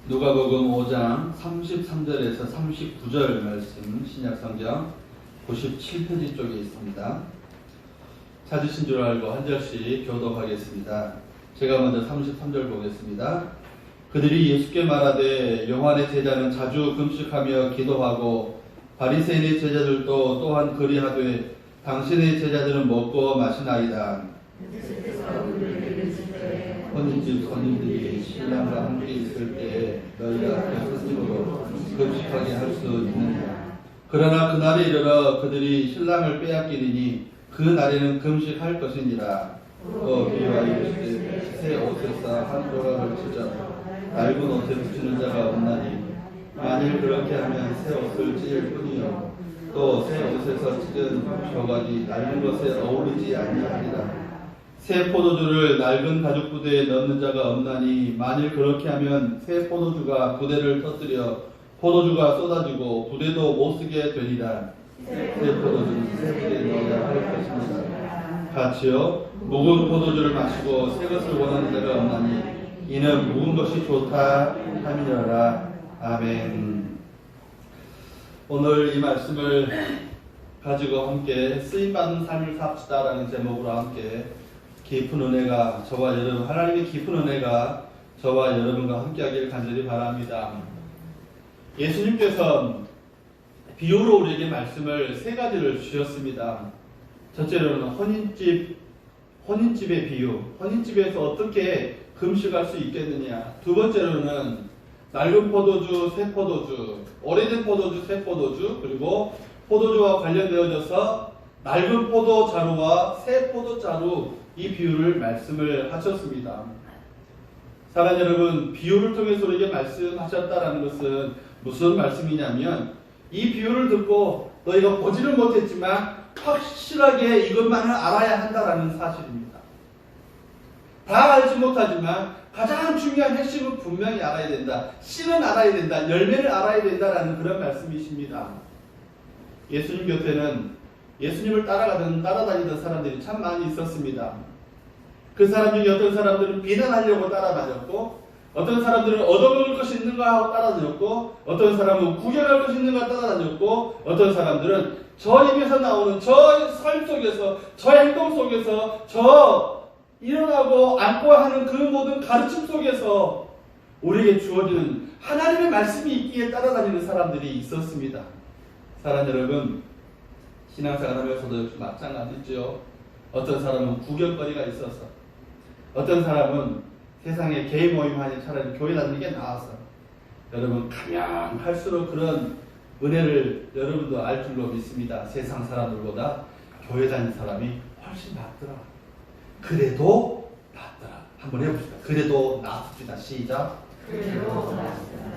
누가복음 5장 33절에서 39절 말씀 신약성경 97페이지 쪽에 있습니다. 찾으신 줄 알고 한 절씩 교독하겠습니다. 제가 먼저 33절 보겠습니다. 그들이 예수께 말하되 요한의 제자는 자주 금식하며 기도하고 바리새인의 제자들도 또한 그리하되 당신의 제자들은 먹고 마시나이다. 혼인집 손님들이 신랑과 함께 있을 때에 너희가 그 스스로 금식하게 할 수 있느냐. 그러나 그날에 이르러 그들이 신랑을 빼앗기리니 그 날에는 금식할 것이니라. 또 비유하여 이르시되 새 옷에서 한 조각을 찢어 낡은 옷에 붙이는 자가 없나니 만일 그렇게 하면 새 옷을 찢을 뿐이요 또 새 옷에서 찢은 조각이 낡은 것에 어울리지 아니하리라. 새 포도주를 낡은 가죽 부대에 넣는 자가 없나니 만일 그렇게 하면 새 포도주가 부대를 터뜨려 포도주가 쏟아지고 부대도 못쓰게 되리라. 새 포도주는 새 부대에 넣어야 할 것입니다. 같이요 묵은 포도주를 마시고 새 것을 원하는 자가 없나니 이는 묵은 것이 좋다 함이니라. 아멘. 오늘 이 말씀을 가지고 함께 쓰임받는 삶을 삽시다라는 제목으로 함께 깊은 은혜가 저와 여러분, 하나님의 깊은 은혜가 저와 여러분과 함께하기를 간절히 바랍니다. 예수님께서 비유로 우리에게 말씀을 세 가지를 주셨습니다. 첫째로는 혼인집의 비유, 혼인집에서 어떻게 금식할 수 있겠느냐. 두 번째로는 낡은 포도주, 새 포도주, 오래된 포도주, 새 포도주, 그리고 포도주와 관련되어져서 낡은 포도자루와 새 포도자루, 이 비유를 말씀을 하셨습니다. 사랑하는 여러분, 비유를 통해서 우리에게 말씀하셨다는 것은 무슨 말씀이냐면 이 비유를 듣고 너희가 보지는 못했지만 확실하게 이것만을 알아야 한다는 사실입니다. 다 알지 못하지만 가장 중요한 핵심은 분명히 알아야 된다. 씨는 알아야 된다. 열매를 알아야 된다라는 그런 말씀이십니다. 예수님 곁에는 예수님을 따라다니던 사람들이 참 많이 있었습니다. 그 사람 중에 어떤 사람들은 비난하려고 따라다녔고, 어떤 사람들은 얻어먹을 것이 있는가 하고 따라다녔고, 어떤 사람은 구경할 것이 있는가 따라다녔고, 어떤 사람들은 저 입에서 나오는 저 삶 속에서, 저 행동 속에서, 저 일어나고 앉고 하는 그 모든 가르침 속에서 우리에게 주어지는 하나님의 말씀이 있기에 따라다니는 사람들이 있었습니다. 사랑하는 여러분, 신앙생활하면서도 역시 마찬가지죠. 어떤 사람은 구경거리가 있어서, 어떤 사람은 세상에 개인 모임 하니 차라리 교회 다니는 게 나아서, 여러분 가면 할수록 그런 은혜를 여러분도 알 줄로 믿습니다. 세상 사람들보다 교회 다니는 사람이 훨씬 낫더라. 그래도 낫더라. 한번 해봅시다. 그래도 낫습니다. 시작. 그래도 낫습니다.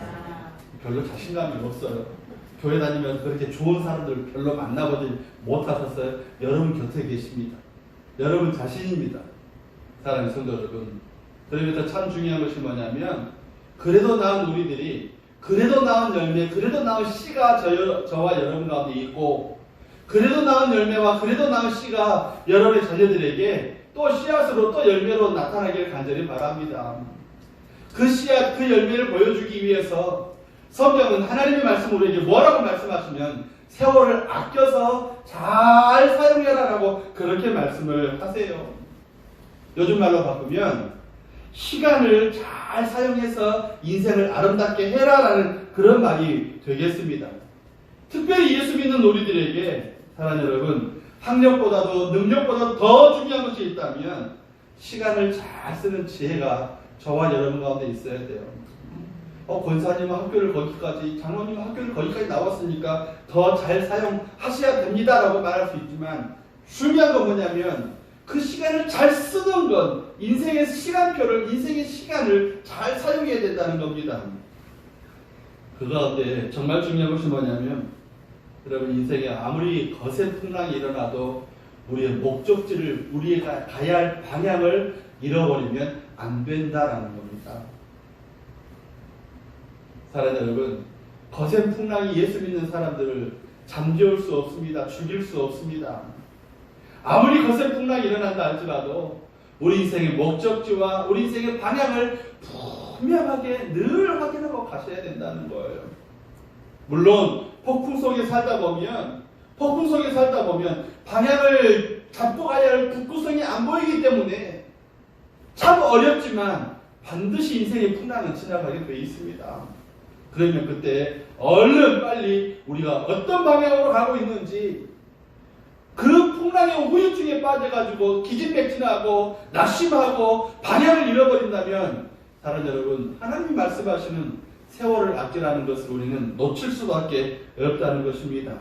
별로 자신감이 없어요. 교회 다니면 그렇게 좋은 사람들 별로 만나보지 못하셨어요? 여러분 곁에 계십니다. 여러분 자신입니다. 사랑하는 성도 여러분. 그러면서 참 중요한 것이 뭐냐면, 그래도 나은 우리들이, 그래도 나은 열매, 그래도 나은 씨가 저와 여러분 가운데 있고, 그래도 나은 열매와 그래도 나은 씨가 여러분의 자녀들에게 또 씨앗으로 또 열매로 나타나기를 간절히 바랍니다. 그 씨앗, 그 열매를 보여주기 위해서 성경은 하나님의 말씀 우리에게 뭐라고 말씀하시면 세월을 아껴서 잘 사용해라라고 그렇게 말씀을 하세요. 요즘 말로 바꾸면 시간을 잘 사용해서 인생을 아름답게 해라라는 그런 말이 되겠습니다. 특별히 예수 믿는 우리들에게 사랑하는 여러분, 학력보다도 능력보다 더 중요한 것이 있다면 시간을 잘 쓰는 지혜가 저와 여러분 가운데 있어야 돼요. 권사님은 학교를 거기까지, 장로님은 학교를 거기까지 나왔으니까 더 잘 사용하셔야 됩니다라고 말할 수 있지만, 중요한 건 뭐냐면 그 시간을 잘 쓰는 건, 인생의 시간표를, 인생의 시간을 잘 사용해야 된다는 겁니다. 그 가운데 정말 중요한 것이 뭐냐면, 여러분 인생에 아무리 거센 풍랑이 일어나도 우리의 목적지를, 우리가 가야 할 방향을 잃어버리면 안 된다라는 겁니다. 사랑하는 여러분, 거센 풍랑이 예수 믿는 사람들을 잠재울 수 없습니다. 죽일 수 없습니다. 아무리 거센 풍랑이 일어난다 할지라도 우리 인생의 목적지와 우리 인생의 방향을 분명하게 늘 확인하고 가셔야 된다는 거예요. 물론 폭풍 속에 살다 보면 방향을 잡고 가야 할 북구성이 안 보이기 때문에 참 어렵지만 반드시 인생의 풍랑은 지나가게 돼 있습니다. 그러면 그때 얼른 빨리 우리가 어떤 방향으로 가고 있는지, 그 풍랑의 후유증에 빠져가지고 기진맥진하고 낙심하고 방향을 잃어버린다면, 사랑 여러분, 하나님이 말씀하시는 세월을 아끼라는 것을 우리는 놓칠 수밖에 없다는 것입니다.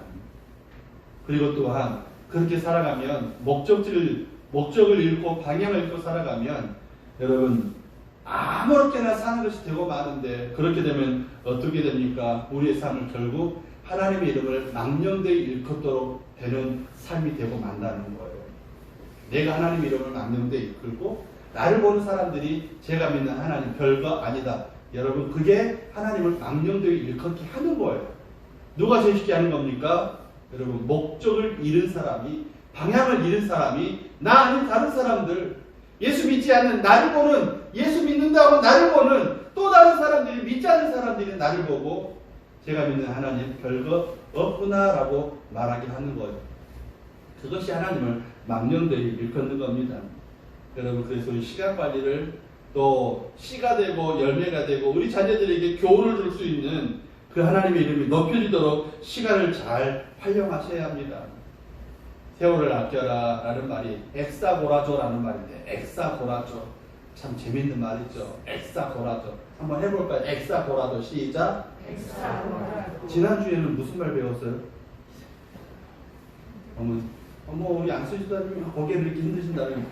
그리고 또한 그렇게 살아가면, 목적을 잃고 방향을 잃고 살아가면 여러분 아무렇게나 사는 것이 되고 마는데, 그렇게 되면 어떻게 됩니까? 우리의 삶을 결국 하나님의 이름을 망령되이 일컫도록 되는 삶이 되고 만다는 거예요. 내가 하나님의 이름을 망령되이 일컬고 나를 보는 사람들이 제가 믿는 하나님 별거 아니다. 여러분, 그게 하나님을 망령되이 일컫게 하는 거예요. 누가 제일 쉽게 하는 겁니까? 여러분, 목적을 잃은 사람이, 방향을 잃은 사람이, 나 아닌 다른 사람들, 예수 믿지 않는 나를 보는, 예수 믿는다고 나를 보는 또 다른 사람들이, 믿지 않는 사람들이 나를 보고 제가 믿는 하나님 별거 없구나라고 말하게 하는 거예요. 그것이 하나님을 망령되이 일컫는 겁니다. 여러분, 그래서 우리 시간 관리를 또 씨가 되고 열매가 되고 우리 자녀들에게 교훈을 줄 수 있는 그 하나님의 이름이 높여지도록 시간을 잘 활용하셔야 합니다. 세월을 아껴라 라는 말이 엑사고라조라는 말인데, 엑사고라조 참 재밌는 말이죠. 엑사고라조 한번 해볼까요? 엑사고라조 시작. 엑사고라조. 지난주에는 무슨 말 배웠어요? 우리 안수지사님 거기에 이렇게 힘드신다면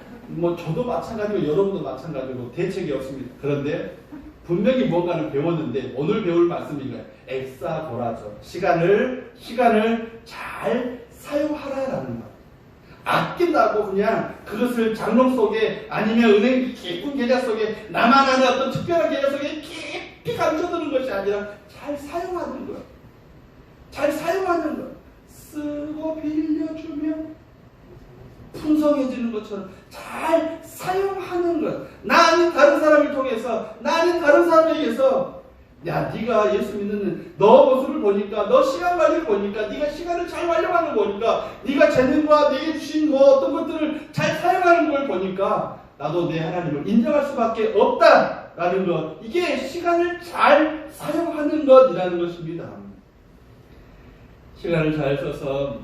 저도 마찬가지고 여러분도 마찬가지고 대책이 없습니다. 그런데 분명히 뭔가는 배웠는데 오늘 배울 말씀이 이거예요. 엑사고라조, 시간을 잘 사용하라라는 말. 아낀다고 그냥 그것을 장롱 속에 아니면 은행 깊은 계좌 속에 나만 아는 어떤 특별한 계좌 속에 깊이 감춰두는 것이 아니라 잘 사용하는 거예요. 잘 사용하는 거예요. 쓰고 빌려주면 풍성해지는 것처럼 잘 사용하는 것. 나 아닌 다른 사람을 통해서, 나 아닌 다른 사람에게서, 야, 네가 예수 믿는 너 모습을 보니까, 너 시간 관리를 보니까, 네가 시간을 잘 활용하는 걸 보니까, 네가 재능과 내게 주신 어떤 것들을 잘 사용하는 걸 보니까 나도 내 하나님을 인정할 수밖에 없다라는 것. 이게 시간을 잘 사용하는 것이라는 것입니다. 시간을 잘 써서,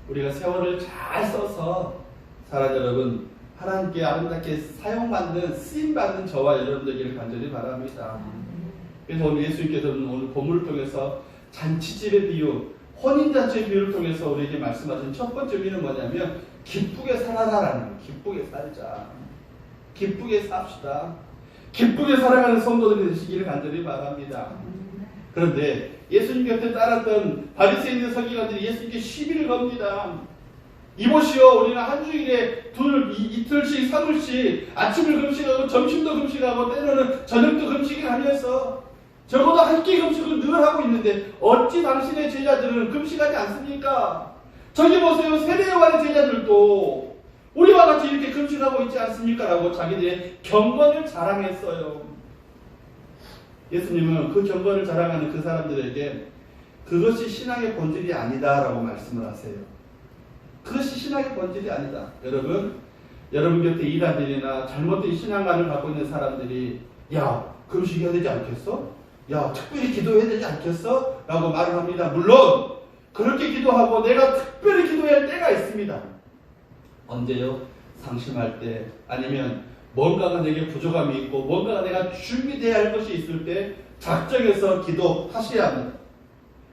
우리가 세월을 잘 써서 사랑 여러분, 하나님께 아름답게 사용받는, 쓰임받는 저와 여러분 되기를 간절히 바랍니다. 그래서 오늘 예수님께서는 오늘 본문을 통해서 잔치집의 비유, 혼인잔치의 비유를 통해서 우리에게 말씀하신 첫 번째 의미는 뭐냐면 기쁘게 살아라라는 거예요. 기쁘게 살자. 기쁘게 삽시다. 기쁘게 살아가는 성도들이 되시기를 간절히 바랍니다. 그런데 예수님 곁에 따랐던 바리새인들 서기관들이 예수님께 시비를 겁니다. 이보시오, 우리는 한 주일에 이틀씩, 3일씩 아침을 금식하고 점심도 금식하고 때로는 저녁도 금식을 하면서 적어도 한 끼 금식을 늘 하고 있는데 어찌 당신의 제자들은 금식하지 않습니까? 저기 보세요, 세례요한의 제자들도 우리와 같이 이렇게 금식하고 있지 않습니까? 라고 자기들의 경건을 자랑했어요. 예수님은 그 경건을 자랑하는 그 사람들에게 그것이 신앙의 본질이 아니다 라고 말씀을 하세요. 그것이 신앙의 본질이 아니다. 여러분 곁에 이단들이나 잘못된 신앙관을 갖고 있는 사람들이 야, 금식해야 되지 않겠어? 야, 특별히 기도해야 되지 않겠어? 라고 말을 합니다. 물론 그렇게 기도하고 내가 특별히 기도해야 할 때가 있습니다. 언제요? 상심할 때, 아니면 뭔가가 내게 부족함이 있고 뭔가가 내가 준비돼야 할 것이 있을 때 작정해서 기도하셔야 합니다.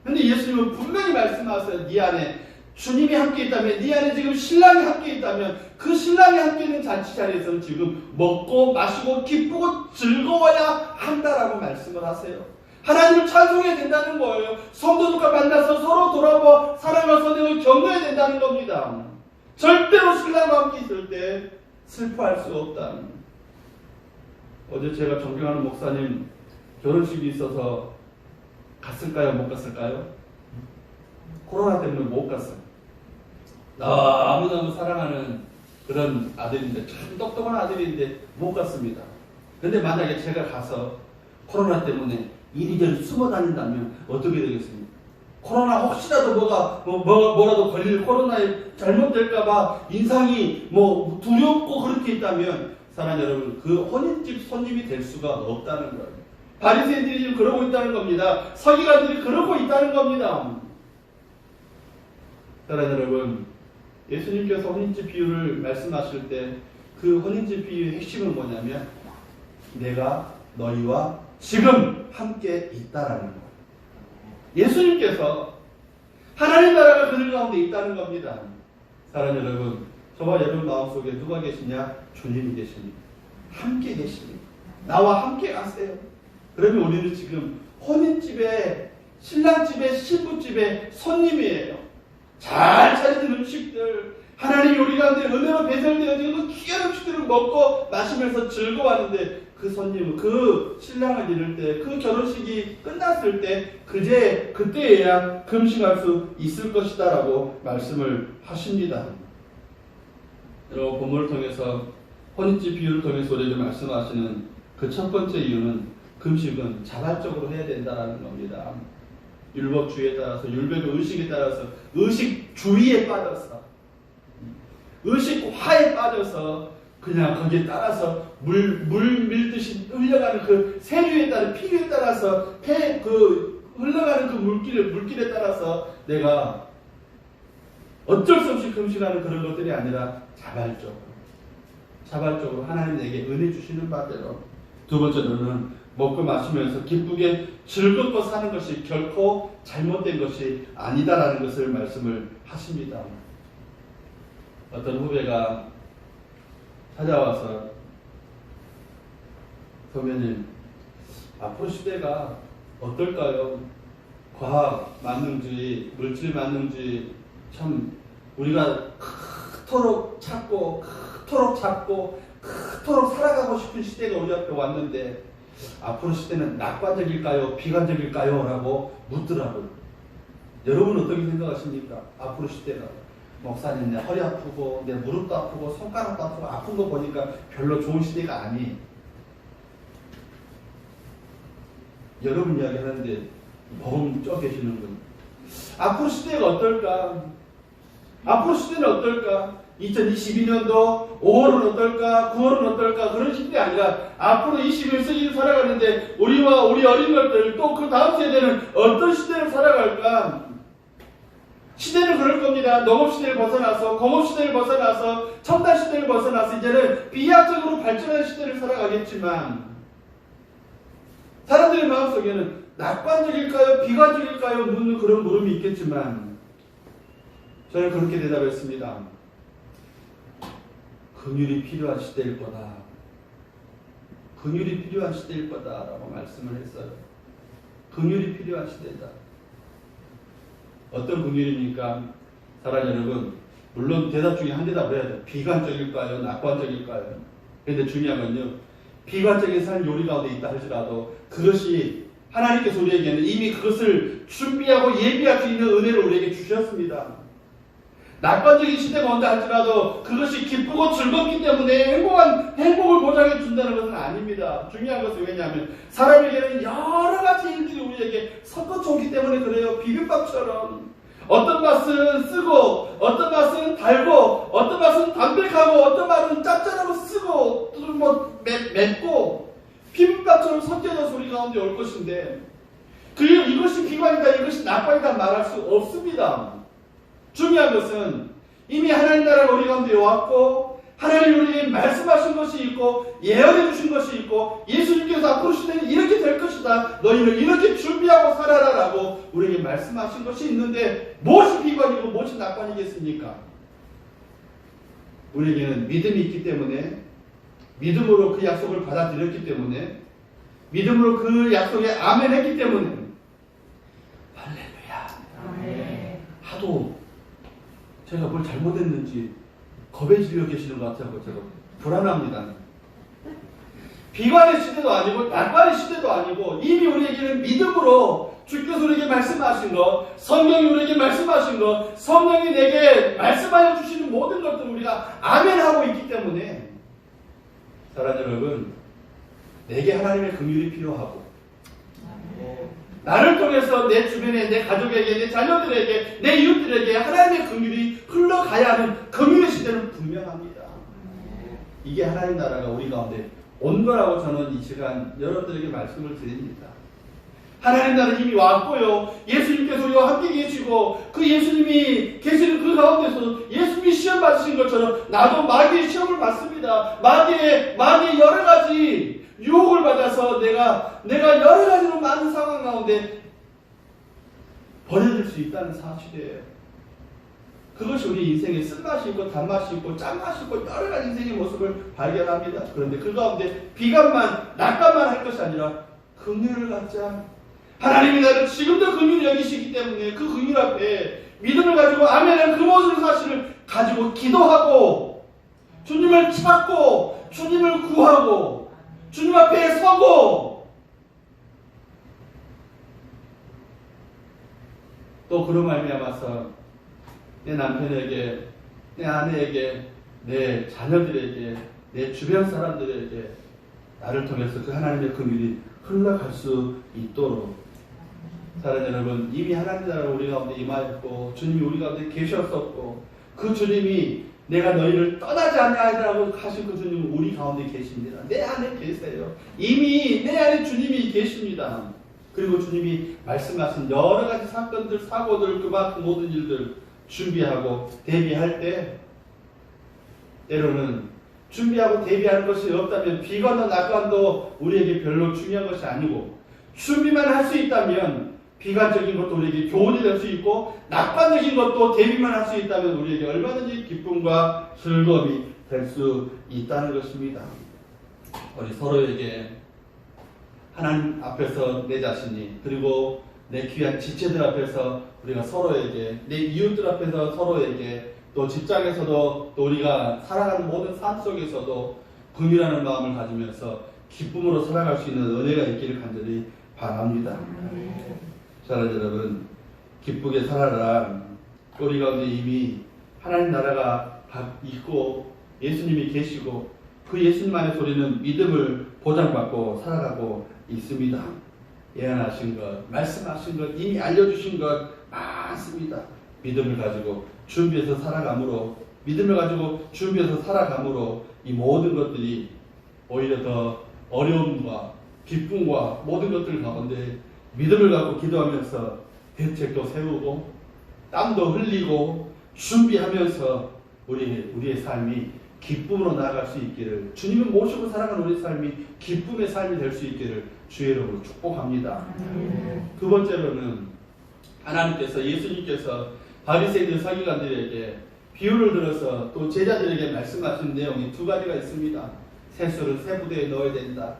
근데 예수님은 분명히 말씀하세요. 네 안에 주님이 함께 있다면, 네 안에 지금 신랑이 함께 있다면 그 신랑이 함께 있는 잔치 자리에서는 지금 먹고 마시고 기쁘고 즐거워야 한다라고 말씀을 하세요. 하나님을 찬송해야 된다는 거예요. 성도들과 만나서 서로 돌아보아 사랑과 선행을 격려해야 된다는 겁니다. 절대로 신랑과 함께 있을 때 슬퍼할 수 없다. 어제 제가 존경하는 목사님 결혼식이 있어서 갔을까요? 못 갔을까요? 코로나 때문에 못 갔어요. 너무너무 사랑하는 그런 아들인데, 참 똑똑한 아들인데 못 갔습니다. 근데 만약에 제가 가서 코로나 때문에 이리저리 숨어 다닌다면 어떻게 되겠습니까? 코로나 혹시라도 뭐라도 걸릴 코로나에 잘못될까봐 인상이 두렵고 그렇게 있다면 사랑하는 여러분, 그 혼인집 손님이 될 수가 없다는 거예요. 바리새인들이 지금 그러고 있다는 겁니다. 서기관들이 그러고 있다는 겁니다. 사랑하는 여러분, 예수님께서 혼인집 비유를 말씀하실 때 그 혼인집 비유의 핵심은 뭐냐면 내가 너희와 지금 함께 있다라는 거예요. 예수님께서 하나님 나라가 그들 가운데 있다는 겁니다. 사랑하는 여러분, 저와 여러분 마음속에 누가 계시냐? 주님이 계십니다. 함께 계십니다. 나와 함께 가세요. 그러면 우리는 지금 혼인집에, 신랑집에, 신부집에 손님이에요. 잘 차려진 음식들, 하나님이 우리 가운데 은혜로 배설되어진 그 귀한 음식들을 먹고 마시면서 즐거워하는데 그 손님은 그 신랑을 이룰 때, 그 결혼식이 끝났을 때 그때에야 금식할 수 있을 것이다 라고 말씀을 하십니다. 여러분, 본문을 통해서 혼인집 비유를 통해서 우리에게 말씀하시는 그 첫 번째 이유는 금식은 자발적으로 해야 된다는 겁니다. 율법주의에 따라서, 율법의 의식에 따라서, 의식주의에 빠져서, 의식화에 빠져서 그냥 거기에 따라서 물 밀듯이 흘러가는 그 세류에 따라, 피류에 따라서 흘러가는 그 물길에 따라서 내가 어쩔 수 없이 금식하는 그런 것들이 아니라 자발적으로 하나님 내게 은혜 주시는 바대로. 두 번째로는 먹고 마시면서 기쁘게 즐겁고 사는 것이 결코 잘못된 것이 아니다라는 것을 말씀을 하십니다. 어떤 후배가 찾아와서 선배님, 앞으로 시대가 어떨까요? 과학 만능주의, 물질 만능주의, 참 우리가 그토록 찾고 그토록 살아가고 싶은 시대가 우리 앞에 왔는데 앞으로 시대는 낙관적일까요? 비관적일까요? 라고 묻더라고요. 여러분은 어떻게 생각하십니까? 앞으로 시대가. 목사님, 내 허리 아프고 내 무릎도 아프고 손가락도 아프고 아픈 거 보니까 별로 좋은 시대가 아니. 여러분 이야기 하는데 보험 쪄 계시는 분. 앞으로 시대가 어떨까? 앞으로 시대는 어떨까? 2022년도 5월은 어떨까? 9월은 어떨까? 그런 시대 아니라 앞으로 21세기를 살아가는데 우리와 우리 어린 것들 또 그 다음 세대는 어떤 시대를 살아갈까? 시대는 그럴 겁니다. 농업시대를 벗어나서 공업시대를 벗어나서 첨단시대를 벗어나서 이제는 비약적으로 발전하는 시대를 살아가겠지만 사람들의 마음속에는 낙관적일까요? 비관적일까요? 묻는 그런 물음이 있겠지만 저는 그렇게 대답했습니다. 긍휼이 필요한 시대일 거다. 긍휼이 필요한 시대일 거다라고 말씀을 했어요. 긍휼이 필요한 시대다. 어떤 긍휼입니까? 사랑하는 여러분, 물론 대답 중에 한 대답을 해야 돼요. 비관적일까요? 낙관적일까요? 그런데 중요한 건요, 비관적인 삶 요리 가운데 있다 할지라도 그것이 하나님께서 우리에게는 이미 그것을 준비하고 예비할 수 있는 은혜를 우리에게 주셨습니다. 낙관적인 시대가 온다 할지라도 그것이 기쁘고 즐겁기 때문에 행복을 보장해 준다는 것은 아닙니다. 중요한 것은 왜냐하면 사람에게는 여러 가지 일들이 우리에게 섞어져 오기 때문에 그래요. 비빔밥처럼 어떤 맛은 쓰고 어떤 맛은 달고 어떤 맛은 담백하고 어떤 맛은 짭짤하고 쓰고 또 맵고 비빔밥처럼 섞여져서 우리 가운데 올 것인데 이것이 비관이다 이것이 낙관이다 말할 수 없습니다. 중요한 것은 이미 하나님 나라가 우리 가운데 왔고 하나님 우리에게 말씀하신 것이 있고 예언해 주신 것이 있고 예수님께서 앞으로 시대는 이렇게 될 것이다. 너희는 이렇게 준비하고 살아라라고 우리에게 말씀하신 것이 있는데 무엇이 비관이고 무엇이 낙관이겠습니까? 우리에게는 믿음이 있기 때문에 믿음으로 그 약속을 받아들였기 때문에 믿음으로 그 약속에 아멘 했기 때문에 할렐루야. 아멘. 하도 제가 뭘 잘못했는지 겁에 질려 계시는 것 같아요. 제가 불안합니다. 비관의 시대도 아니고 낙관의 시대도 아니고 이미 우리에게는 믿음으로 주께서 우리에게 말씀하신 것, 성령이 우리에게 말씀하신 것, 성령이 내게 말씀하여 주시는 모든 것들 우리가 아멘하고 있기 때문에 사랑하는 여러분, 내게 하나님의 긍휼이 필요하고 나를 통해서 내 주변에, 내 가족에게, 내 자녀들에게, 내 이웃들에게 하나님의 긍휼이 흘러가야 하는 긍휼의 시대는 분명합니다. 이게 하나님 나라가 우리 가운데 온 거라고 저는 이 시간 여러분들에게 말씀을 드립니다. 하나님 나라는 이미 왔고요. 예수님께서 우리와 함께 계시고 그 예수님이 계시는 그 가운데서 예수님이 시험 받으신 것처럼 나도 마귀의 시험을 받습니다. 마귀의 여러 가지 유혹을 받아서 내가 여러 가지로 많은 상황 가운데 버려질 수 있다는 사실이에요. 그것이 우리 인생에 쓴맛이 있고 단맛이 있고 짠맛이 있고 여러 가지 인생의 모습을 발견합니다. 그런데 그 가운데 비관만 낙관만 할 것이 아니라 긍휼을 갖자. 하나님이 나를 지금도 긍휼히 여기시기 때문에 그 긍휼 앞에 믿음을 가지고 아멘한 그 모든 사실을 가지고 기도하고 주님을 찾고 주님을 구하고 주님 앞에 서고 또 그런 말미암아서 내 남편에게, 내 아내에게, 내 자녀들에게, 내 주변 사람들에게 나를 통해서 그 하나님의 긍휼이 흘러갈 수 있도록 사랑하는 여러분, 이미 하나님 나라가 우리 가운데 임하였고 주님이 우리 가운데 계셨었고 그 주님이 내가 너희를 떠나지 아니하리라고 하신 그 주님은 우리 가운데 계십니다. 내 안에 계세요. 이미 내 안에 주님이 계십니다. 그리고 주님이 말씀하신 여러 가지 사건들, 사고들, 그만큼 모든 일들 준비하고 대비할 때 때로는 준비하고 대비하는 것이 없다면 비관도 낙관도 우리에게 별로 중요한 것이 아니고 준비만 할 수 있다면 비관적인 것도 우리에게 교훈이 될 수 있고 낙관적인 것도 대비만 할 수 있다면 우리에게 얼마든지 기쁨과 즐거움이 될 수 있다는 것입니다. 우리 서로에게 하나님 앞에서 내 자신이 그리고 내 귀한 지체들 앞에서 우리가 서로에게 내 이웃들 앞에서 서로에게 또 직장에서도 또 우리가 살아가는 모든 삶 속에서도 긍휼하는 마음을 가지면서 기쁨으로 살아갈 수 있는 은혜가 있기를 간절히 바랍니다. 사랑하는 여러분, 기쁘게 살아라. 우리 가운데 이미 하나님 나라가 있고 예수님이 계시고 그 예수님 안에서 우리는 믿음을 보장받고 살아가고 있습니다. 예언하신 것, 말씀하신 것, 이미 알려주신 것 많습니다. 믿음을 가지고 준비해서 살아감으로, 믿음을 가지고 준비해서 살아감으로 이 모든 것들이 오히려 더 어려움과 기쁨과 모든 것들 가운데 믿음을 갖고 기도하면서 대책도 세우고 땀도 흘리고 준비하면서 우리의 삶이 기쁨으로 나아갈 수 있기를, 주님을 모시고 살아가는 우리 삶이 기쁨의 삶이 될 수 있기를 주의 이름으로 축복합니다. 두 번째로는 하나님께서, 예수님께서 바리새인들 서기관들에게 비유를 들어서 또 제자들에게 말씀하신 내용이 두 가지가 있습니다. 새수를 새 부대에 넣어야 된다.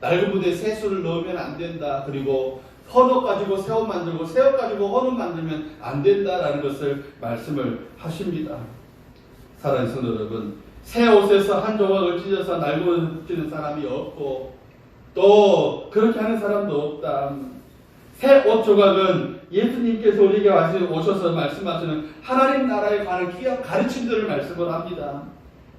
낡은 부대에 새수를 넣으면 안 된다. 그리고 헌옷 가지고 새 옷 만들고 새 옷 가지고 헌옷 만들면 안 된다라는 것을 말씀을 하십니다. 사랑하는 성도 여러분, 새 옷에서 한 조각을 찢어서 낡아지는 사람이 없고 또 그렇게 하는 사람도 없다. 새 옷 조각은 예수님께서 우리에게 오셔서 말씀하시는 하나님 나라에 관한 귀한 가르침들을 말씀을 합니다.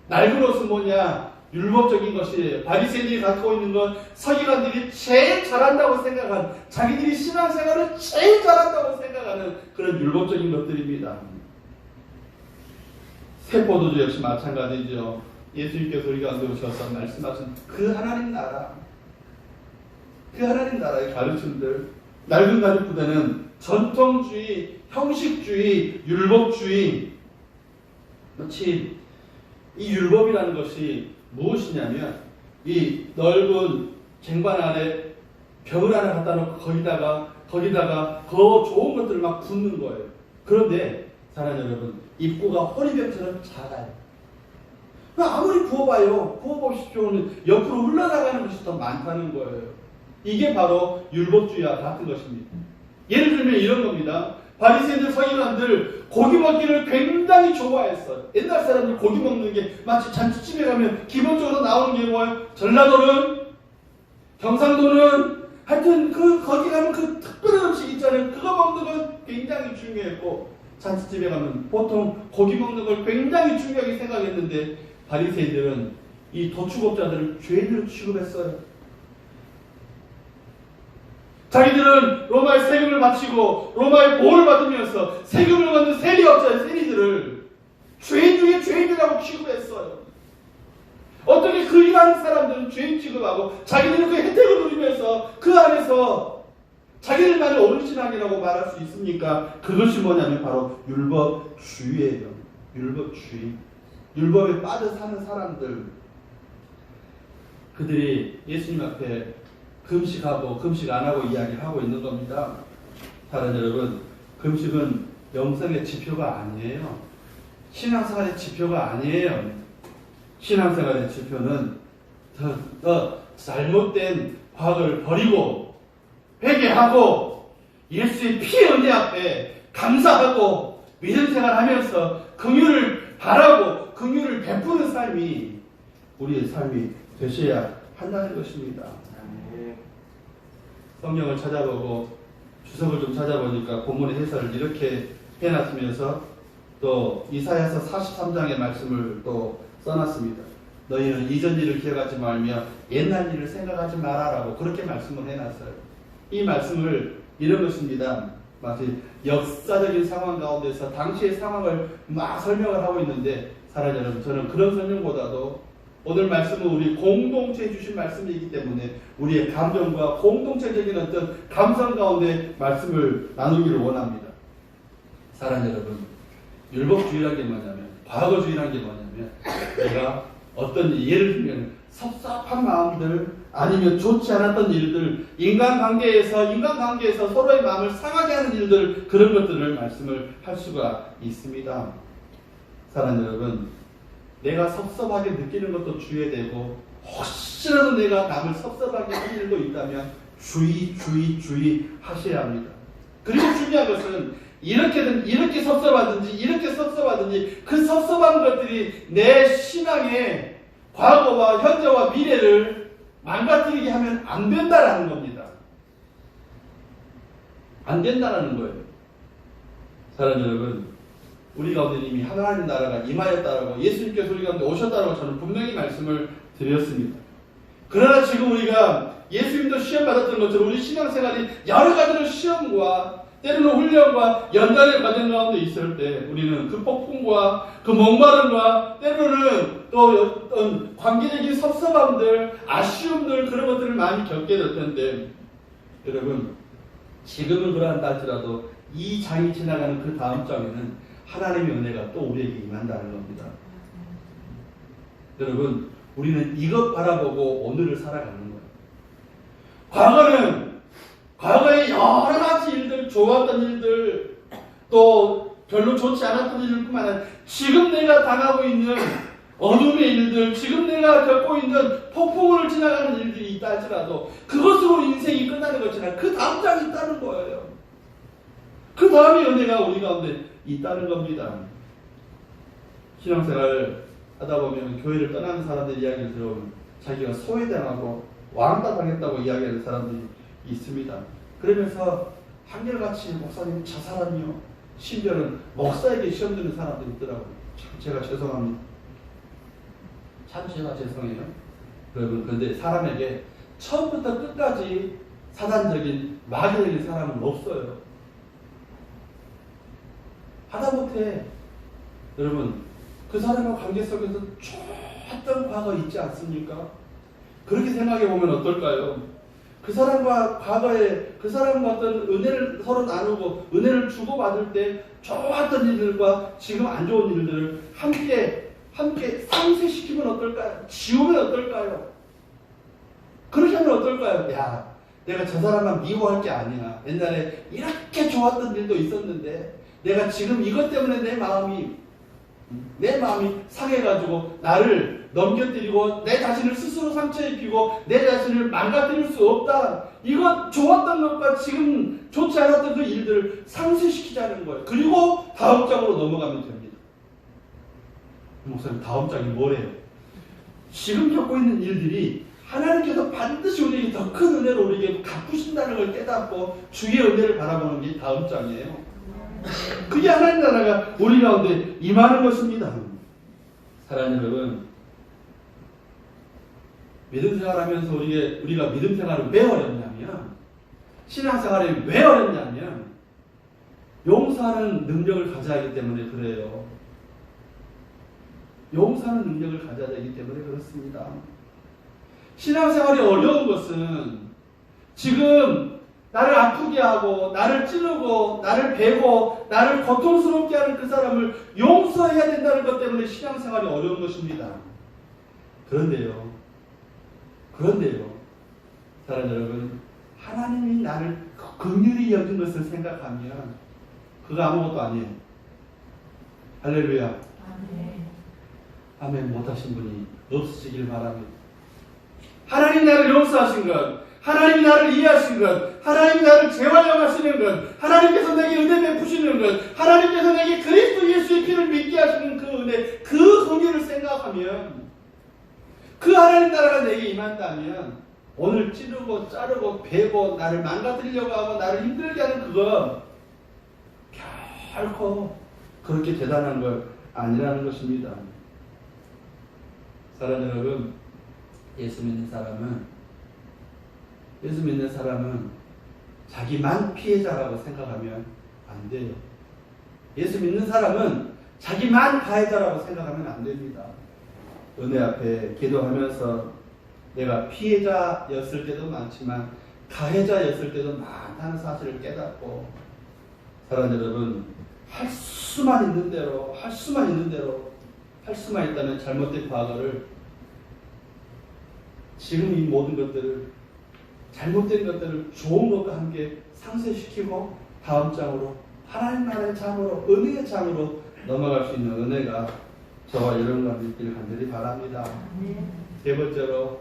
낡은 옷은 뭐냐? 율법적인 것이에요. 바리새인들이 갖고 있는 건 서기관들이 제일 잘한다고 생각한, 자기들이 신앙생활을 제일 잘한다고 생각하는 그런 율법적인 것들입니다. 새 포도주 역시 마찬가지죠. 예수님께서 우리 가운데 오셔서 말씀하신 그 하나님 나라, 그 하나님 나라의 가르침들, 낡은 가죽보다는 전통주의, 형식주의, 율법주의. 마치 이 율법이라는 것이 무엇이냐면 이 넓은 쟁반 안에 벽을 하나 갖다 놓고 거기다가 더 좋은 것들을 막 붓는 거예요. 그런데 사랑하는 여러분, 입구가 호리병처럼 작아요. 아무리 부어봐요. 부어보십시오는 옆으로 흘러나가는 것이 더 많다는 거예요. 이게 바로 율법주의와 같은 것입니다. 예를 들면 이런 겁니다. 바리새인들, 서기관들 고기 먹기를 굉장히 좋아했어요. 옛날 사람들 고기 먹는 게 마치 잔치집에 가면 기본적으로 나오는 게 뭐예요? 전라도는, 경상도는, 하여튼 거기 가면 그 특별한 음식 있잖아요. 그거 먹는 건 굉장히 중요했고, 잔치집에 가면 보통 고기 먹는 걸 굉장히 중요하게 생각했는데 바리새인들은 이 도축업자들을 죄인으로 취급했어요. 자기들은 로마의 세금을 바치고 로마의 보호를 받으면서 세금을 받는 세리업자의 세리들을 죄인 중에 죄인이라고 취급했어요. 어떻게 그 일하는 사람들은 죄인 취급하고 자기들은 그 혜택을 누리면서 그 안에서 자기들만의 오리지널이라고 말할 수 있습니까? 그것이 뭐냐면 바로 율법주의예요. 율법주의. 율법에 빠져 사는 사람들. 그들이 예수님 앞에 금식하고 금식 안 하고 이야기를 하고 있는 겁니다. 사랑 여러분, 금식은 영성의 지표가 아니에요. 신앙생활의 지표가 아니에요. 신앙생활의 지표는 더 잘못된 과거를 버리고 회개하고 예수의 피의 은혜 앞에 감사하고 믿음 생활하면서 긍휼을 바라고 긍휼을 베푸는 삶이 우리의 삶이 되셔야 한다는 것입니다. 성경을 찾아보고 주석을 좀 찾아보니까 본문의 해설을 이렇게 해놨으면서 또 이사야서 43장의 말씀을 또 써놨습니다. 너희는 이전 일을 기억하지 말며 옛날 일을 생각하지 말아라고 그렇게 말씀을 해놨어요. 이 말씀을 이런 것입니다. 마치 역사적인 상황 가운데서 당시의 상황을 막 설명을 하고 있는데 사랑 여러분, 저는 그런 설명보다도 오늘 말씀은 우리 공동체에 주신 말씀이기 때문에 우리의 감정과 공동체적인 어떤 감성 가운데 말씀을 나누기를 원합니다. 사랑 여러분, 율법주의라는 게 뭐냐면, 과거주의라는 게 뭐냐면, 내가 어떤 예를 들면 섭섭한 마음들 아니면 좋지 않았던 일들, 인간관계에서 서로의 마음을 상하게 하는 일들, 그런 것들을 말씀을 할 수가 있습니다. 사랑 여러분, 내가 섭섭하게 느끼는 것도 주의되고 혹시라도 내가 남을 섭섭하게 하는 일도 있다면 주의 하셔야 합니다. 그리고 중요한 것은 이렇게 섭섭하든지 그 섭섭한 것들이 내 신앙의 과거와 현재와 미래를 망가뜨리게 하면 안 된다라는 겁니다. 안 된다라는 거예요. 사랑 여러분, 우리 가운데 이미 하나님 나라가 임하였다라고 예수님께서 우리 가운데 오셨다라고 저는 분명히 말씀을 드렸습니다. 그러나 지금 우리가 예수님도 시험 받았던 것처럼 우리 신앙생활이 여러 가지로 시험과 때로는 훈련과 연단의 과정 가운데 있을 때 우리는 그 폭풍과 그 목마름과 때로는 또 어떤 관계적인 섭섭함들, 아쉬움들 그런 것들을 많이 겪게 될 텐데 여러분, 지금은 그러한다 할지라도 이 장이 지나가는 그 다음 장에는 하나님의 은혜가 또 우리에게 임한다는 겁니다. 여러분, 우리는 이것 바라보고 오늘을 살아가는 거예요. 과거에 여러 가지 일들, 좋았던 일들, 또 별로 좋지 않았던 일들뿐만 아니라 지금 내가 당하고 있는 어둠의 일들, 지금 내가 겪고 있는 폭풍을 지나가는 일들이 있다 할지라도 그것으로 인생이 끝나는 것이나 그 다음 장이 있다는 거예요. 그 다음의 은혜가 우리 가운데 있다는 겁니다. 신앙생활 하다 보면 교회를 떠나는 사람들 이야기를 들어보면 자기가 소외당하고 왕따당했다고 이야기하는 사람들이 있습니다. 그러면서 한결같이 목사님 저 사람이요, 심지어는 목사에게 시험 드는 사람들이 있더라고요. 참 제가 죄송합니다. 참 제가 죄송해요. 여러분, 그런데 사람에게 처음부터 끝까지 사단적인 마귀적인 사람은 없어요. 하다못해 여러분, 그 사람과 관계 속에서 좋았던 과거 있지 않습니까? 그렇게 생각해 보면 어떨까요? 그 사람과 과거에 그 사람과 어떤 은혜를 서로 나누고 은혜를 주고받을 때 좋았던 일들과 지금 안 좋은 일들을 함께 상쇄시키면 어떨까요? 지우면 어떨까요? 그렇게 하면 어떨까요? 야, 내가 저 사람만 미워할 게 아니야. 옛날에 이렇게 좋았던 일도 있었는데 내가 지금 이것 때문에 내 마음이 상해가지고 나를 넘겨뜨리고 내 자신을 스스로 상처 입히고 내 자신을 망가뜨릴 수 없다. 이것 좋았던 것과 지금 좋지 않았던 그 일들을 상쇄시키자는 거예요. 그리고 다음 장으로 넘어가면 됩니다. 목사님, 다음 장이 뭐래요? 지금 겪고 있는 일들이 하나님께서 반드시 우리에게 더 큰 은혜로 우리에게 갚으신다는 걸 깨닫고 주의 은혜를 바라보는 게 다음 장이에요. 그게 하나님 나라가 우리 가운데 임하는 것입니다. 사랑하는 여러분, 믿음 생활하면서 우리가 믿음 생활을 왜 어렵냐면 신앙생활이 왜 어렵냐면 용서하는 능력을 가져야 하기 때문에 그래요. 용서하는 능력을 가져야 되기 때문에 그렇습니다. 신앙생활이 어려운 것은 지금 나를 아프게 하고 나를 찌르고 나를 베고 나를 고통스럽게 하는 그 사람을 용서해야 된다는 것 때문에 신앙생활이 어려운 것입니다. 그런데요. 사랑하는 여러분, 하나님이 나를 긍휼히 여긴 것을 생각하면 그거 아무것도 아니에요. 할렐루야. 아멘. 아멘 못하신 분이 없으시길 바랍니다. 하나님 나를 용서하신 것, 하나님 나를 이해하신 것, 하나님 나를 재활용하시는 것, 하나님께서 내게 은혜 베푸시는 것, 하나님께서 내게 그리스도 예수의 피를 믿게 하시는 그 은혜, 그 긍휼을 생각하면 그 하나님 나라가 내게 임한다면 오늘 찌르고 자르고 베고 나를 망가뜨리려고 하고 나를 힘들게 하는 그거 결코 그렇게 대단한 걸 아니라는 것입니다. 사랑하는 여러분, 예수 믿는 사람은 자기만 피해자라고 생각하면 안 돼요. 예수 믿는 사람은 자기만 가해자라고 생각하면 안 됩니다. 은혜 앞에 기도하면서 내가 피해자였을 때도 많지만 가해자였을 때도 많다는 사실을 깨닫고, 사랑하는 여러분, 할 수만 있는 대로 할 수만 있다면 잘못된 과거를, 지금 이 모든 것들을, 잘못된 것들을 좋은 것과 함께 상쇄시키고 다음 장으로, 하나님 나라의 장으로, 은혜의 장으로 넘어갈 수 있는 은혜가 저와 여러분과 있기를 간절히 바랍니다. 세 번째로,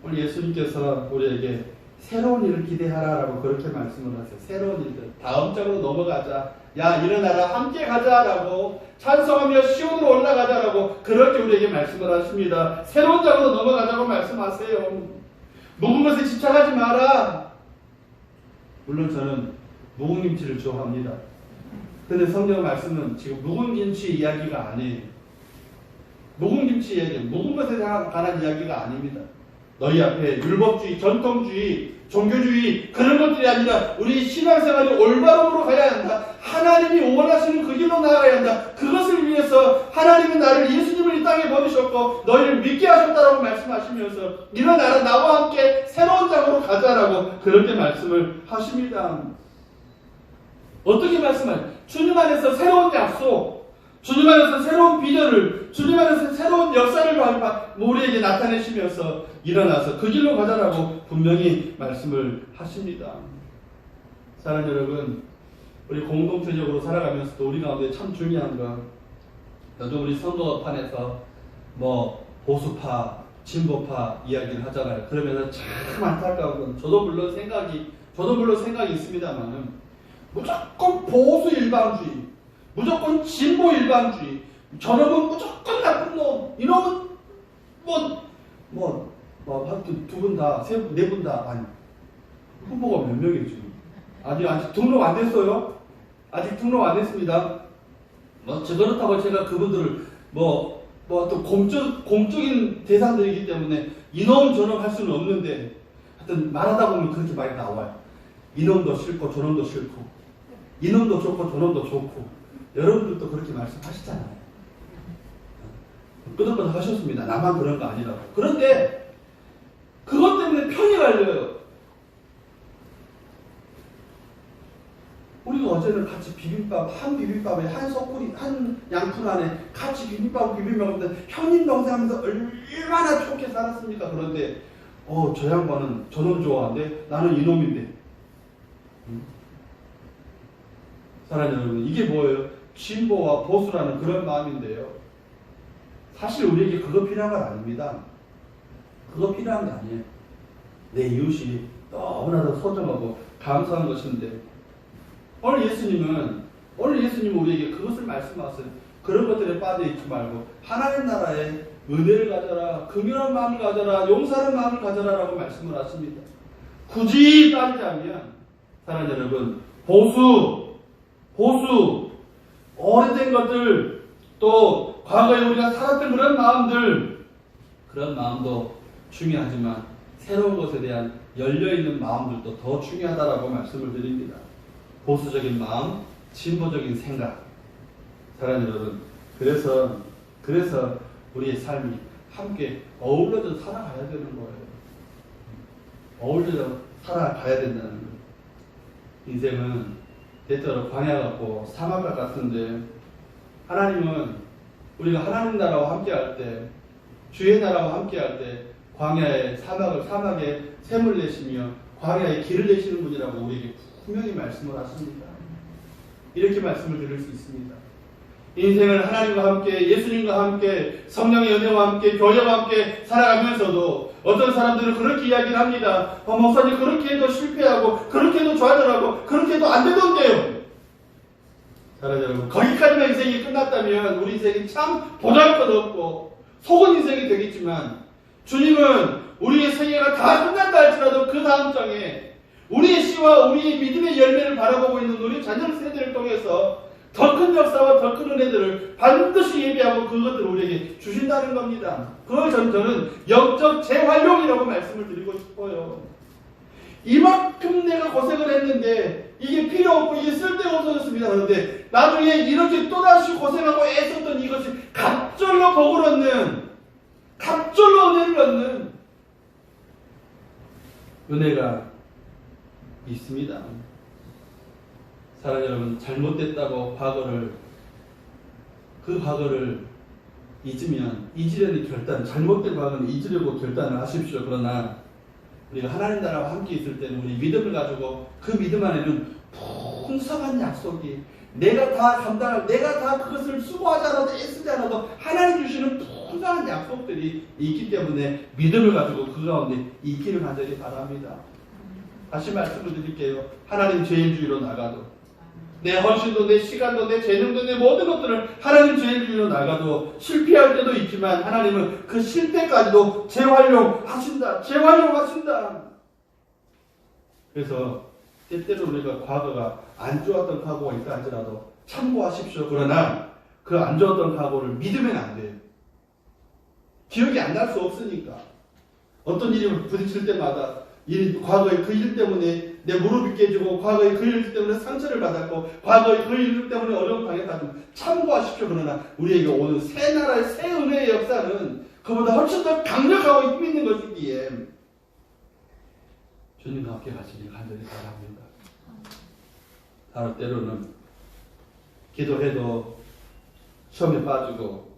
오늘 예수님께서 우리에게 새로운 일을 기대하라라고 그렇게 말씀을 하세요. 새로운 일들. 다음 장으로 넘어가자. 야, 일어나라. 함께 가자라고, 찬송하며 시온으로 올라가자라고 그렇게 우리에게 말씀을 하십니다. 새로운 장으로 넘어가자고 말씀하세요. 묵은 것에 집착하지 마라. 물론 저는 묵은 김치를 좋아합니다. 근데 성경 말씀은 지금 묵은 김치 이야기가 아니에요. 묵은 김치 이야기, 묵은 것에 관한 이야기가 아닙니다. 너희 앞에 율법주의, 전통주의, 종교주의 그런 것들이 아니라 우리 신앙생활이 올바름으로 가야 한다. 하나님이 원하시는 그 길로 나아가야 한다. 그것을 위해서 하나님은 나를, 예수님을 이 땅에 보내셨고 너희를 믿게 하셨다라고 말씀하시면서 일어나라, 나와 함께 새로운 장으로 가자라고 그렇게 말씀을 하십니다. 어떻게 말씀하세요? 주님 안에서 새로운 약속, 주님 안에서 새로운 비전을, 주님 안에서 새로운 역사를 우리에게 나타내시면서 일어나서 그 길로 가자라고 분명히 말씀을 하십니다. 사랑하는 여러분, 우리 공동체적으로 살아가면서도 우리 가운데 참 중요한 건, 요즘 우리 선거판에서 뭐 보수파, 진보파 이야기를 하잖아요. 그러면서 참 안타까운 건, 저도 물론 생각이 있습니다만은, 무조건 보수 일방주의, 무조건 진보 일방주의, 저놈은 무조건 나쁜 놈, 이놈은 하여튼 두 분 다, 네 분 다, 아니, 후보가 몇 명이에요, 지금? 아직 등록 안 됐어요? 아직 등록 안 됐습니다. 그렇다고 제가 그분들을 또 공적인 대상들이기 때문에 이놈 저놈 할 수는 없는데, 하여튼 말하다 보면 그렇게 많이 나와요. 이놈도 싫고 저놈도 싫고, 이놈도 좋고 저놈도 좋고, 여러분들도 그렇게 말씀하시잖아요. 끄덕끄덕 하셨습니다. 나만 그런 거 아니라고. 그런데 그것 때문에 편이 갈려요. 우리가 어제는 같이 한 비빔밥에 한 소쿠리, 한 양푼 안에 같이 비빔밥 비빔 먹는데 형님 동생 하면서 얼마나 좋게 살았습니까? 그런데 저 양반은 저놈 좋아하는데 나는 이놈인데. 사랑하는 여러분, 이게 뭐예요? 진보와 보수라는 그런 마음인데요. 사실 우리에게 그거 필요한 건 아닙니다. 그거 필요한 게 아니에요. 내 이웃이 너무나도 소중하고 감사한 것인데, 오늘 예수님은 우리에게 그것을 말씀하세요. 그런 것들에 빠져있지 말고 하나님 나라에 은혜를 가져라, 긍휼한 마음을 가져라, 용서하는 마음을 가져라 라고 말씀을 하십니다. 굳이 따지자면, 사랑하는 여러분, 보수, 오래된 것들, 또 과거에 우리가 살았던 그런 마음도 중요하지만 새로운 것에 대한 열려있는 마음들도 더 중요하다라고 말씀을 드립니다. 보수적인 마음, 진보적인 생각. 사랑하는 여러분, 그래서 우리의 삶이 함께 어울려서 살아가야 되는 거예요. 어울려서 살아가야 된다는 거예요. 인생은 때때로 광야 같고 사막과 같은데, 하나님은 우리가 하나님 나라와 함께 할 때, 주의 나라와 함께 할 때 광야의 사막에 샘을 내시며 광야에 길을 내시는 분이라고 우리에게 분명히 말씀을 하십니다. 이렇게 말씀을 드릴 수 있습니다. 인생을 하나님과 함께, 예수님과 함께, 성령의 은혜와 함께, 교회와 함께 살아가면서도 어떤 사람들은 그렇게 이야기를 합니다. 목사님 그렇게 해도 실패하고 그렇게 해도 좌절하고 그렇게 해도 안 되던데요. 사랑하는 여러분, 거기까지만 인생이 끝났다면 우리 인생이 참 보잘것없고 속은 인생이 되겠지만, 주님은 우리의 생애가 다 끝났다 할지라도 그 다음 장에 우리의 씨와 우리의 믿음의 열매를 바라보고 있는 우리 자녀 세대를 통해서 더 큰 역사와 더 큰 은혜들을 반드시 예비하고 그것들을 우리에게 주신다는 겁니다. 그걸 저는 영적 재활용이라고 말씀을 드리고 싶어요. 이만큼 내가 고생을 했는데 이게 필요 없고 이게 쓸데가 없어졌습니다. 그런데 나중에 이렇게 또다시 고생하고 애썼던 이것이 갑절로 복을 얻는, 갑절로 은혜를 얻는 은혜가 있습니다. 사랑하는 여러분, 잘못됐다고 그 과거를 잊으려는 결단, 잘못된 과거는 잊으려고 결단을 하십시오. 그러나 우리가 하나님 나라와 함께 있을 때는 우리 믿음을 가지고 그 믿음 안에는 풍성한 약속이, 내가 다 그것을 수고하지 않아도 애쓰지 않아도 하나님 주시는 풍성한 약속들이 있기 때문에 믿음을 가지고 그 가운데 있기를 간절히 바랍니다. 다시 말씀을 드릴게요. 하나님 죄인주의로 나가도, 내 헌신도, 내 시간도, 내 재능도, 내 모든 것들을 하나님 죄인주의로 나가도 실패할 때도 있지만 하나님은 그 실패까지도 재활용하신다. 그래서 때때로 우리가 과거가 안 좋았던 과거가 있다 할지라도 참고하십시오. 그러나 그 안 좋았던 과거를 믿으면 안 돼요. 기억이 안 날 수 없으니까. 어떤 일이 부딪힐 때마다 과거의 그 일 때문에 내 무릎이 깨지고, 과거의 그 일 때문에 상처를 받았고, 과거의 그 일 때문에 어려움 당했다면 참고하십시오. 그러나 우리에게 오는 새 나라의 새 은혜의 역사는 그보다 훨씬 더 강력하고 힘 있는 것이기에 주님과 함께 가시길 간절히 바랍니다. 다른 때로는 기도해도 시험에 빠지고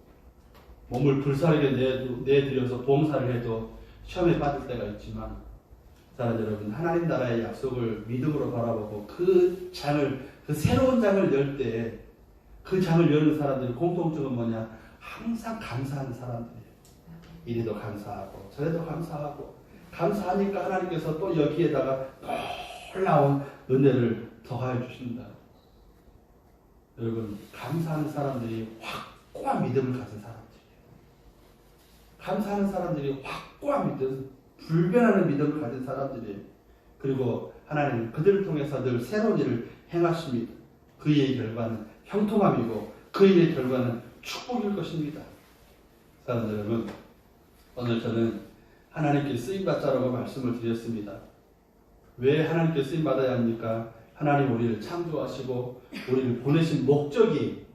몸을 불사르게 내들여서 봉사를 해도 시험에 빠질 때가 있지만, 사랑하는 여러분, 하나님 나라의 약속을 믿음으로 바라보고 그 새로운 장을 열 때 그 장을 여는 사람들의 공통점은 뭐냐? 항상 감사하는 사람들이에요. 이래도 감사하고 저래도 감사하고, 감사하니까 하나님께서 또 여기에다가 놀라운 은혜를 더하여 주신다. 여러분, 감사하는 사람들이 확고한 믿음을 가진 사람들이에요. 감사하는 사람들이 확고한 믿음, 불변하는 믿음을 가진 사람들이에요. 그리고 하나님은 그들을 통해서 늘 새로운 일을 행하십니다. 그 일의 결과는 형통함이고 그 일의 결과는 축복일 것입니다. 사랑하는 여러분, 오늘 저는 하나님께 쓰임받자라고 말씀을 드렸습니다. 왜 하나님께 쓰임받아야 합니까? 하나님 우리를 창조하시고 우리를 보내신 목적이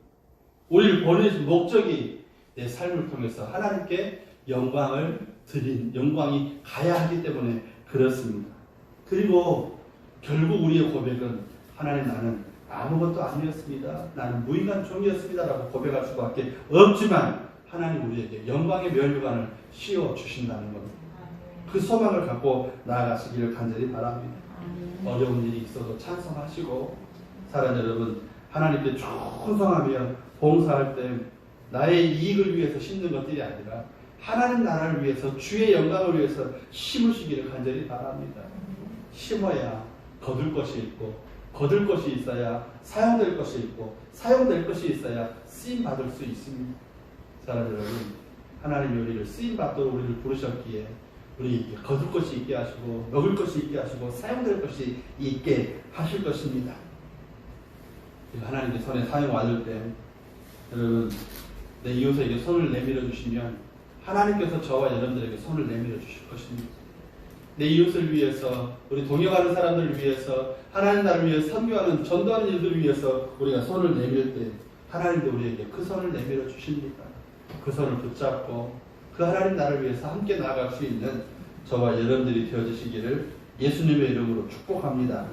내 삶을 통해서 하나님께 영광이 가야 하기 때문에 그렇습니다. 그리고 결국 우리의 고백은, 하나님 나는 아무것도 아니었습니다. 나는 무인한 종이었습니다라고 고백할 수밖에 없지만 하나님 우리에게 영광의 면류관을 씌워 주신다는 겁니다. 그 소망을 갖고 나아가시기를 간절히 바랍니다. 어려운 일이 있어도 찬성하시고, 사랑하는 여러분, 하나님께 충성하며 봉사할 때 나의 이익을 위해서 심는 것들이 아니라 하나님 나라를 위해서, 주의 영광을 위해서 심으시기를 간절히 바랍니다. 심어야 거둘 것이 있고, 거둘 것이 있어야 사용될 것이 있고, 사용될 것이 있어야 쓰임받을 수 있습니다. 사랑하는 여러분, 하나님이 우리를 쓰임받도록 우리를 부르셨기에 우리에게 거둘 것이 있게 하시고, 먹을 것이 있게 하시고, 사용될 것이 있게 하실 것입니다. 하나님께 손에 사용 받을 때, 여러분, 내 이웃에게 손을 내밀어 주시면 하나님께서 저와 여러분들에게 손을 내밀어 주실 것입니다. 내 이웃을 위해서, 우리 동역하는 사람들을 위해서, 하나님 나라를 위해서 선교하는, 전도하는 일들을 위해서 우리가 손을 내밀 때 하나님도 우리에게 그 손을 내밀어 주십니다. 그 손을 붙잡고 그 하나님 나라를 위해서 함께 나아갈 수 있는 저와 여러분들이 되어주시기를 예수님의 이름으로 축복합니다.